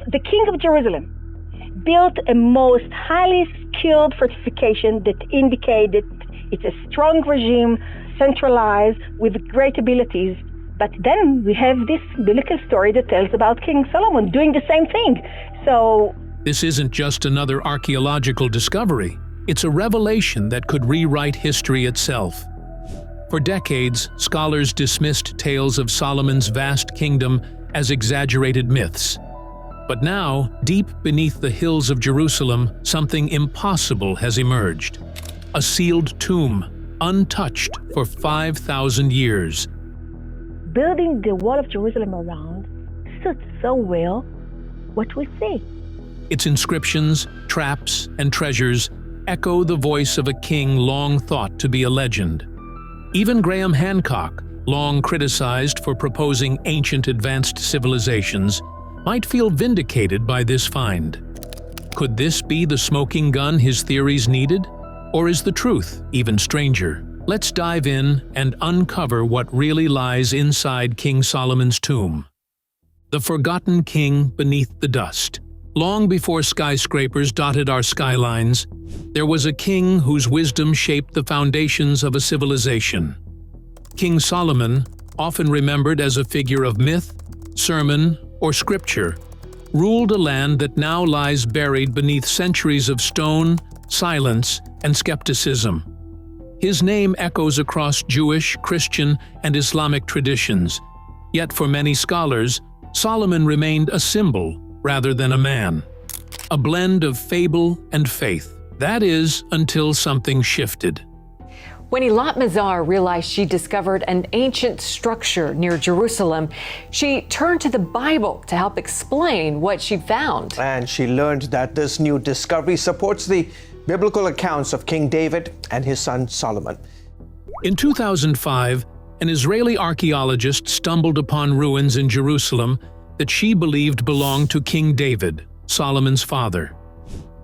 the king of Jerusalem built a most highly skilled fortification that indicated it's a strong regime, centralized, with great abilities. But then we have this biblical story that tells about King Solomon doing the same thing. So this isn't just another archaeological discovery. It's a revelation that could rewrite history itself. For decades, scholars dismissed tales of Solomon's vast kingdom as exaggerated myths. But now, deep beneath the hills of Jerusalem, something impossible has emerged. A sealed tomb, untouched for 5,000 years. Building the wall of Jerusalem around suits so well what we see. Its inscriptions, traps, and treasures echo the voice of a king long thought to be a legend. Even Graham Hancock, long criticized for proposing ancient advanced civilizations, might feel vindicated by this find. Could this be the smoking gun his theories needed? Or is the truth even stranger? Let's dive in and uncover what really lies inside King Solomon's tomb. The forgotten king beneath the dust. Long before skyscrapers dotted our skylines, there was a king whose wisdom shaped the foundations of a civilization. King Solomon, often remembered as a figure of myth, sermon, or scripture, ruled a land that now lies buried beneath centuries of stone, silence, and skepticism. His name echoes across Jewish, Christian, and Islamic traditions, yet for many scholars, Solomon remained a symbol rather than a man. A blend of fable and faith. That is, until something shifted. When Eilat Mazar realized she discovered an ancient structure near Jerusalem, she turned to the Bible to help explain what she found. And she learned that this new discovery supports the biblical accounts of King David and his son Solomon. In 2005, an Israeli archaeologist stumbled upon ruins in Jerusalem that she believed belonged to King David, Solomon's father.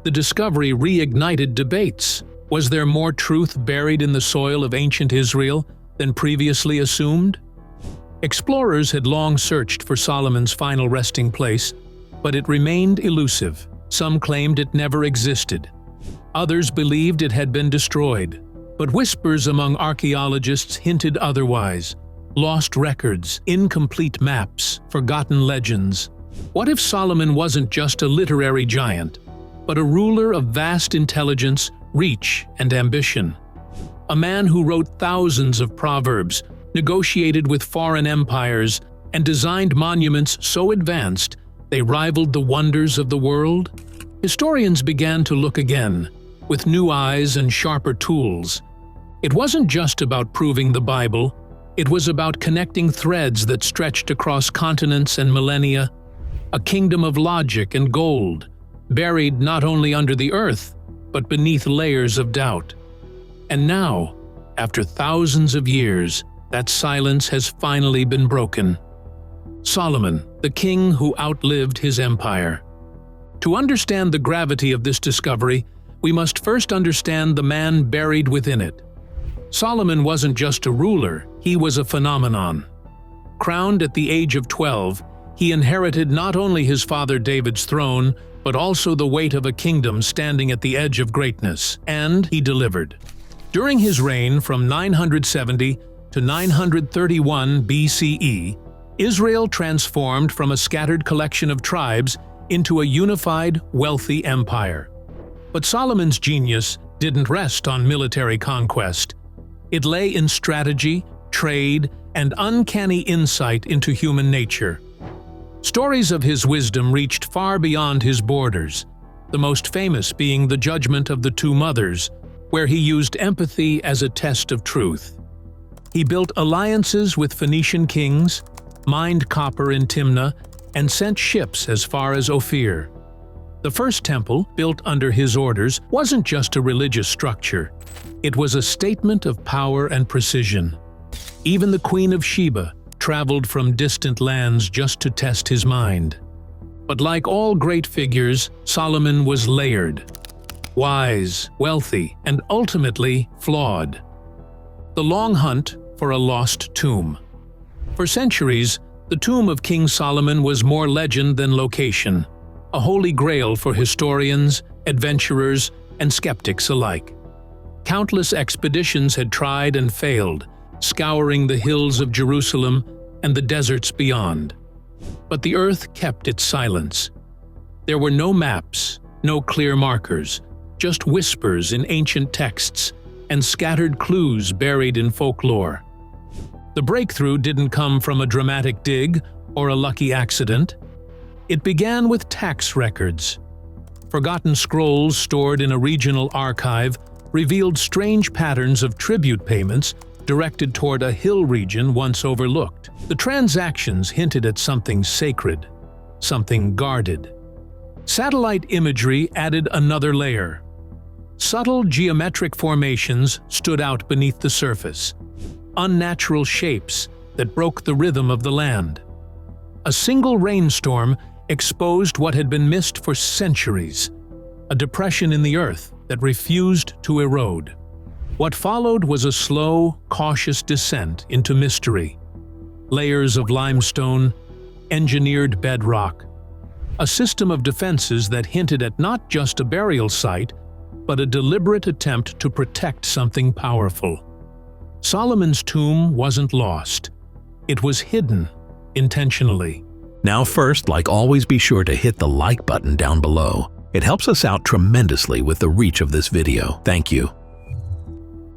The discovery reignited debates. Was there more truth buried in the soil of ancient Israel than previously assumed? Explorers had long searched for Solomon's final resting place, but it remained elusive. Some claimed it never existed. Others believed it had been destroyed. But whispers among archaeologists hinted otherwise. Lost records, incomplete maps, forgotten legends. What if Solomon wasn't just a literary giant, but a ruler of vast intelligence, reach, and ambition? A man who wrote thousands of proverbs, negotiated with foreign empires, and designed monuments so advanced they rivaled the wonders of the world? Historians began to look again, with new eyes and sharper tools. It wasn't just about proving the Bible, it was about connecting threads that stretched across continents and millennia, a kingdom of logic and gold, buried not only under the earth, but beneath layers of doubt. And now, after thousands of years, that silence has finally been broken. Solomon, the king who outlived his empire. To understand the gravity of this discovery, we must first understand the man buried within it. Solomon wasn't just a ruler, he was a phenomenon. Crowned at the age of 12, he inherited not only his father David's throne, but also the weight of a kingdom standing at the edge of greatness, and he delivered. During his reign from 970 to 931 BCE, Israel transformed from a scattered collection of tribes into a unified, wealthy empire. But Solomon's genius didn't rest on military conquest. It lay in strategy, trade, and uncanny insight into human nature. Stories of his wisdom reached far beyond his borders, the most famous being the judgment of the two mothers, where he used empathy as a test of truth. He built alliances with Phoenician kings, mined copper in Timnah, and sent ships as far as Ophir. The first temple, built under his orders, wasn't just a religious structure. It was a statement of power and precision. Even the Queen of Sheba traveled from distant lands just to test his mind. But like all great figures, Solomon was layered. Wise, wealthy, and ultimately flawed. The long hunt for a lost tomb. For centuries, the tomb of King Solomon was more legend than location. a holy grail for historians, adventurers, and skeptics alike. Countless expeditions had tried and failed, scouring the hills of Jerusalem and the deserts beyond. But the earth kept its silence. There were no maps, no clear markers, just whispers in ancient texts and scattered clues buried in folklore. The breakthrough didn't come from a dramatic dig or a lucky accident. It began with tax records. Forgotten scrolls stored in a regional archive revealed strange patterns of tribute payments directed toward a hill region once overlooked. The transactions hinted at something sacred, something guarded. Satellite imagery added another layer. Subtle geometric formations stood out beneath the surface, unnatural shapes that broke the rhythm of the land. A single rainstorm exposed what had been missed for centuries, a depression in the earth that refused to erode. What followed was a slow, cautious descent into mystery. Layers of limestone, engineered bedrock, a system of defenses that hinted at not just a burial site, but a deliberate attempt to protect something powerful. Solomon's tomb wasn't lost. It was hidden, intentionally. Now first, like always, be sure to hit the like button down below. It helps us out tremendously with the reach of this video. Thank you.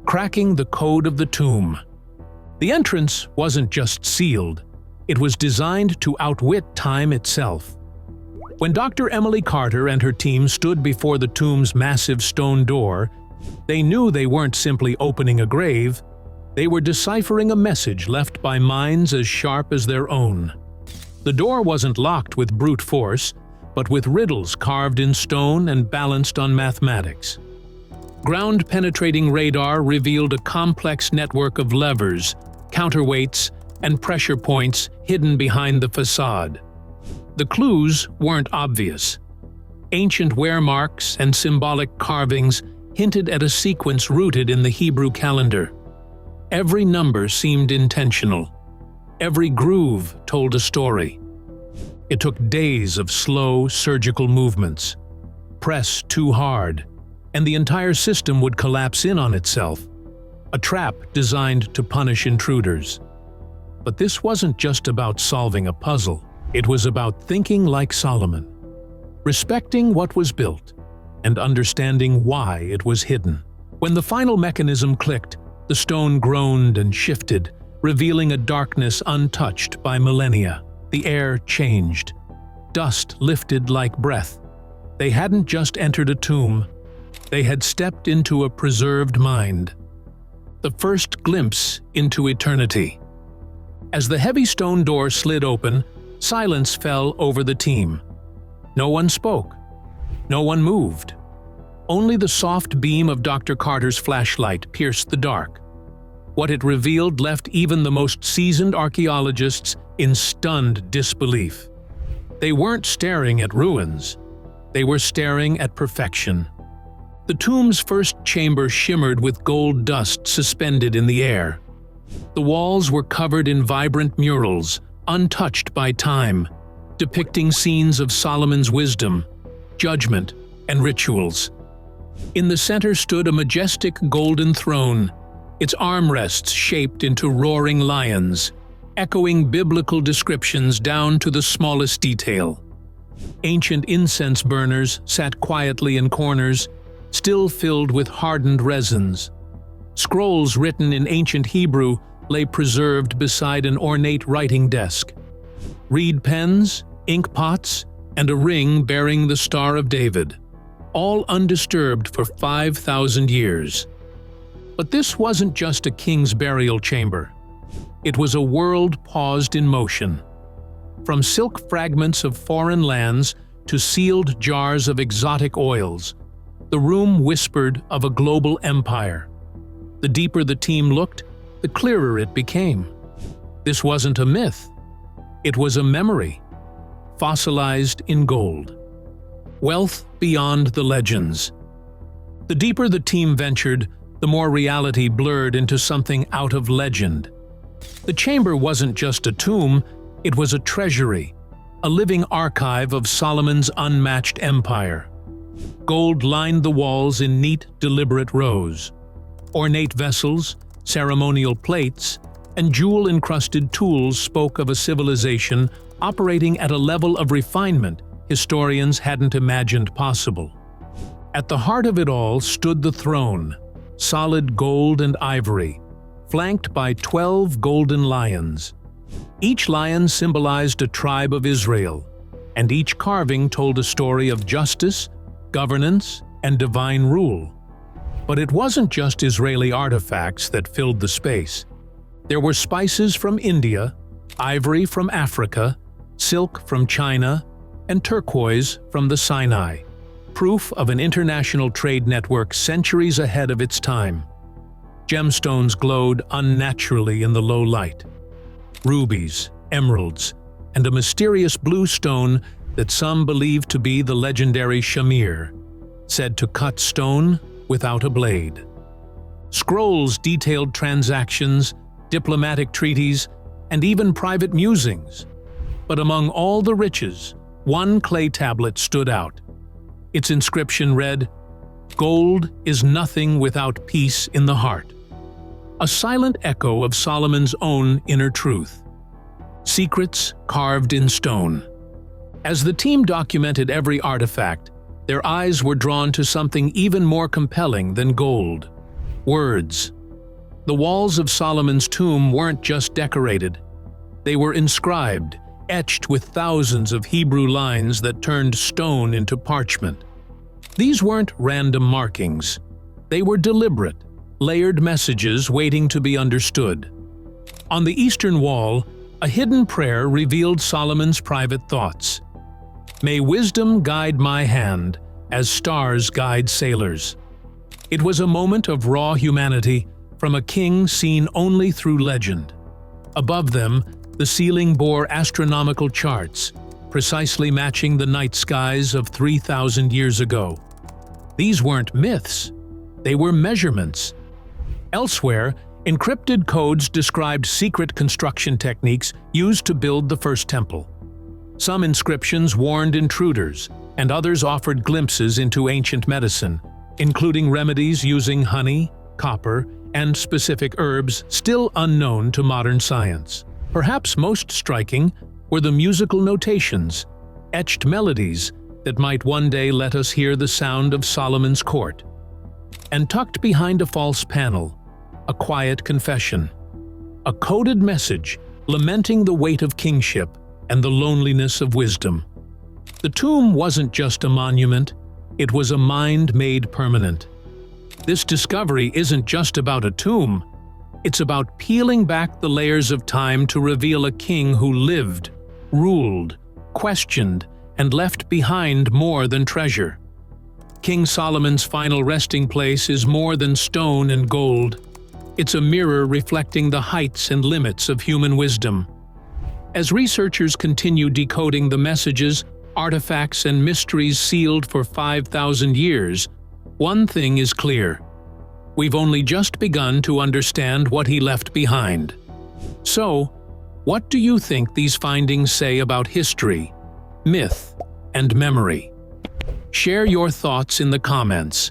Cracking the code of the tomb. The entrance wasn't just sealed. It was designed to outwit time itself. When Dr. Emily Carter and her team stood before the tomb's massive stone door, they knew they weren't simply opening a grave. They were deciphering a message left by minds as sharp as their own. The door wasn't locked with brute force, but with riddles carved in stone and balanced on mathematics. Ground-penetrating radar revealed a complex network of levers, counterweights, and pressure points hidden behind the facade. The clues weren't obvious. Ancient wear marks and symbolic carvings hinted at a sequence rooted in the Hebrew calendar. Every number seemed intentional. Every groove told a story. It took days of slow, surgical movements. Press too hard, and the entire system would collapse in on itself, a trap designed to punish intruders. But this wasn't just about solving a puzzle. It was about thinking like Solomon, respecting what was built, and understanding why it was hidden. When the final mechanism clicked, the stone groaned and shifted, revealing a darkness untouched by millennia. The air changed. Dust lifted like breath. They hadn't just entered a tomb. They had stepped into a preserved mind. The first glimpse into eternity. As the heavy stone door slid open, silence fell over the team. No one spoke. No one moved. Only the soft beam of Dr. Carter's flashlight pierced the dark. What it revealed left even the most seasoned archaeologists in stunned disbelief. They weren't staring at ruins. They were staring at perfection. The tomb's first chamber shimmered with gold dust suspended in the air. The walls were covered in vibrant murals, untouched by time, depicting scenes of Solomon's wisdom, judgment, and rituals. In the center stood a majestic golden throne, its armrests shaped into roaring lions, echoing biblical descriptions down to the smallest detail. Ancient incense burners sat quietly in corners, still filled with hardened resins. Scrolls written in ancient Hebrew lay preserved beside an ornate writing desk. Reed pens, ink pots, and a ring bearing the Star of David, all undisturbed for 5,000 years. But this wasn't just a king's burial chamber. It was a world paused in motion. From silk fragments of foreign lands to sealed jars of exotic oils, the room whispered of a global empire. The deeper the team looked, the clearer it became. This wasn't a myth. It was a memory, fossilized in gold. Wealth beyond the legends. The deeper the team ventured, the more reality blurred into something out of legend. The chamber wasn't just a tomb, it was a treasury, a living archive of Solomon's unmatched empire. Gold lined the walls in neat, deliberate rows. Ornate vessels, ceremonial plates, and jewel-encrusted tools spoke of a civilization operating at a level of refinement historians hadn't imagined possible. At the heart of it all stood the throne, solid gold and ivory, flanked by 12 golden lions. Each lion symbolized a tribe of Israel, and each carving told a story of justice, governance, and divine rule. But it wasn't just Israeli artifacts that filled the space. There were spices from India, ivory from Africa, silk from China, and turquoise from the Sinai, proof of an international trade network centuries ahead of its time. Gemstones glowed unnaturally in the low light. Rubies, emeralds, and a mysterious blue stone that some believed to be the legendary shamir, said to cut stone without a blade. Scrolls detailed transactions, diplomatic treaties, and even private musings. But among all the riches, one clay tablet stood out. Its inscription read, "Gold is nothing without peace in the heart," a silent echo of Solomon's own inner truth. Secrets carved in stone. As the team documented every artifact, their eyes were drawn to something even more compelling than gold: words. The walls of Solomon's tomb weren't just decorated. They were inscribed, etched with thousands of Hebrew lines that turned stone into parchment. These weren't random markings. They were deliberate, layered messages waiting to be understood. On the eastern wall, a hidden prayer revealed Solomon's private thoughts. "May wisdom guide my hand, as stars guide sailors." It was a moment of raw humanity from a king seen only through legend. Above them, the ceiling bore astronomical charts, precisely matching the night skies of 3,000 years ago. These weren't myths, they were measurements. Elsewhere, encrypted codes described secret construction techniques used to build the first temple. Some inscriptions warned intruders, and others offered glimpses into ancient medicine, including remedies using honey, copper, and specific herbs still unknown to modern science. Perhaps most striking were the musical notations, etched melodies that might one day let us hear the sound of Solomon's court. And tucked behind a false panel, a quiet confession, a coded message lamenting the weight of kingship and the loneliness of wisdom. The tomb wasn't just a monument, it was a mind made permanent. This discovery isn't just about a tomb, it's about peeling back the layers of time to reveal a king who lived, ruled, questioned, and left behind more than treasure. King Solomon's final resting place is more than stone and gold. It's a mirror reflecting the heights and limits of human wisdom. As researchers continue decoding the messages, artifacts, and mysteries sealed for 5,000 years, one thing is clear: we've only just begun to understand what he left behind. So, what do you think these findings say about history, myth, and memory? Share your thoughts in the comments,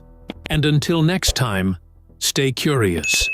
and until next time, stay curious.